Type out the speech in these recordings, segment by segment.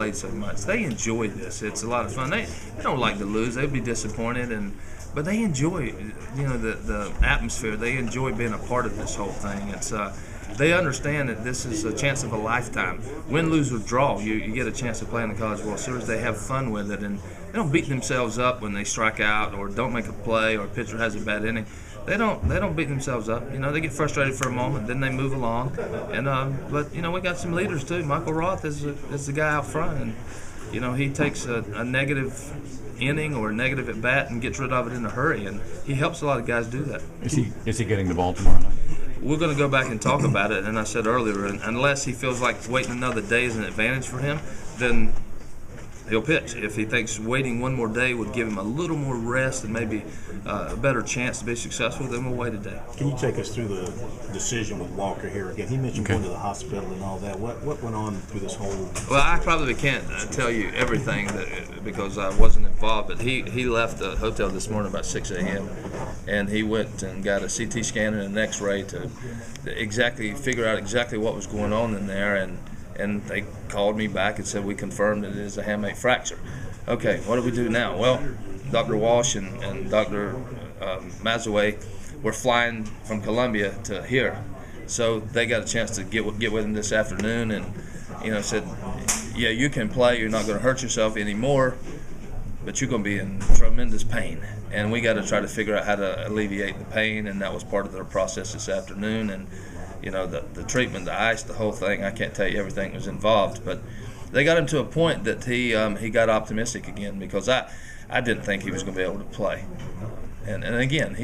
played so much. They enjoy this. It's a lot of fun. They don't like to lose. They'd be disappointed, but they enjoy the atmosphere. They enjoy being a part of this whole thing. They understand that this is a chance of a lifetime. Win, lose, or draw, you get a chance to play in the College World Series. They have fun with it, and they don't beat themselves up when they strike out or don't make a play or a pitcher has a bad inning. They don't beat themselves up. They get frustrated for a moment, then they move along. But we got some leaders too. Michael Roth is the guy out front, and he takes a negative inning or a negative at bat and gets rid of it in a hurry, and he helps a lot of guys do that. Is he getting the ball tomorrow night? We're going to go back and talk about it, and I said earlier, unless he feels like waiting another day is an advantage for him, then he'll pitch. If he thinks waiting one more day would give him a little more rest and maybe a better chance to be successful, then we'll wait a day. Can you take us through the decision with Walker here again? He mentioned going to the hospital and all that. What went on through this whole situation? Well, I probably can't tell you everything because I wasn't involved, but he left the hotel this morning about 6 a.m. and he went and got a CT scan and an X-ray to figure out exactly what was going on in there, and they called me back and said we confirmed it is a hamate fracture. Okay, what do we do now? Well, Dr. Walsh and Dr. Mazaway were flying from Columbia to here, so they got a chance to get with him this afternoon, and said, yeah, you can play. You're not going to hurt yourself anymore, but you're going to be in tremendous pain, and we got to try to figure out how to alleviate the pain, and that was part of their process this afternoon. And the treatment, the ice, the whole thing, I can't tell you everything that was involved, but they got him to a point that he got optimistic again, because I didn't think he was going to be able to play. And again,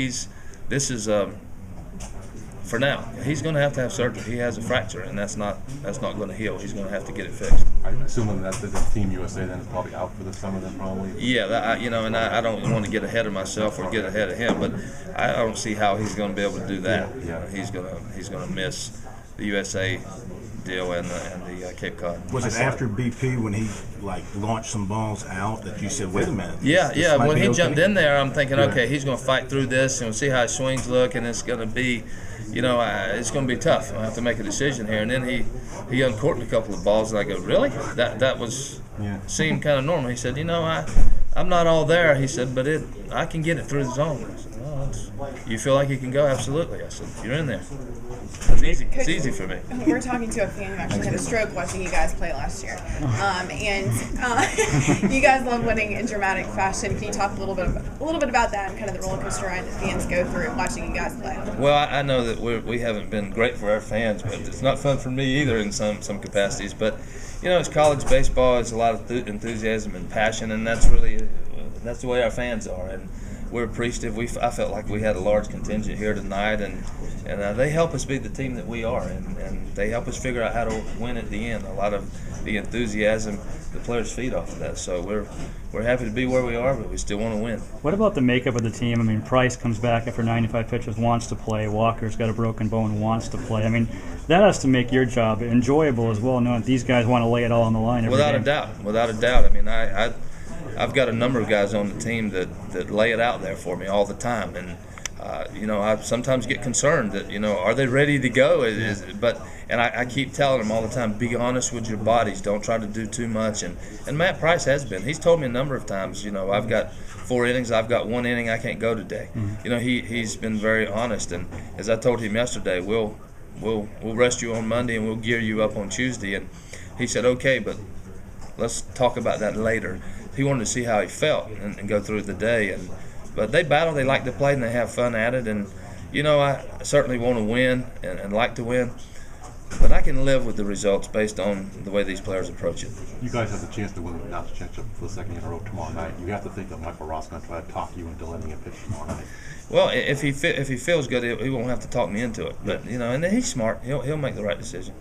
for now, he's going to have surgery. He has a fracture, and that's not going to heal. He's going to have to get it fixed. I'm assuming that the Team USA then is probably out for the summer then probably. Yeah, and I don't want to get ahead of myself or get ahead of him, but I don't see how he's going to be able to do that. Yeah. He's going to miss the USA deal and the Cape Cod. Was it after BP when he launched some balls out that you said, wait a minute? Yeah. When he jumped in there, I'm thinking, okay, he's going to fight through this, and we'll see how his swings look, and it's going to be. It's going to be tough. I'll have to make a decision here. And then he uncorked a couple of balls, and I go, really? That seemed kind of normal. He said, I'm not all there. He said, but I can get it through the zone. I said, well, you feel like you can go? Absolutely. I said, you're in there. It's easy. It's easy for me. We're talking to a fan who actually had a stroke watching you guys play last year. You guys love winning in dramatic fashion. Can you talk a little bit about that and kind of the roller coaster ride that fans go through watching you guys play? Well, I know that we haven't been great for our fans, but it's not fun for me either in some capacities. But it's college baseball. It's a lot of enthusiasm and passion, and that's the way our fans are. And we're appreciative. I felt like we had a large contingent here tonight, and they help us be the team that we are, and they help us figure out how to win at the end. A lot of the enthusiasm, the players feed off of that. So we're happy to be where we are, but we still want to win. What about the makeup of the team? I mean, Price comes back after 95 pitches, wants to play. Walker's got a broken bone, wants to play. I mean, that has to make your job enjoyable as well, knowing that these guys want to lay it all on the line every Without game. a doubt. I mean, I've got a number of guys on the team that lay it out there for me all the time, and I sometimes get concerned that are they ready to go? And I keep telling them all the time, be honest with your bodies, don't try to do too much. And Matt Price has been. He's told me a number of times, I've got 4 innings, I've got 1 inning, I can't go today. Mm-hmm. He's been very honest, and as I told him yesterday, we'll rest you on Monday and we'll gear you up on Tuesday. And he said, okay, but let's talk about that later. He wanted to see how he felt and go through the day. But they battle, they like to play, and they have fun at it. And, I certainly want to win and like to win. But I can live with the results based on the way these players approach it. You guys have the chance to win the national championship for the second year in a row tomorrow night. You have to think that Michael Roth's going to try to talk you into letting him pitch tomorrow night. Well, if he feels good, he won't have to talk me into it. But and he's smart. He'll make the right decision.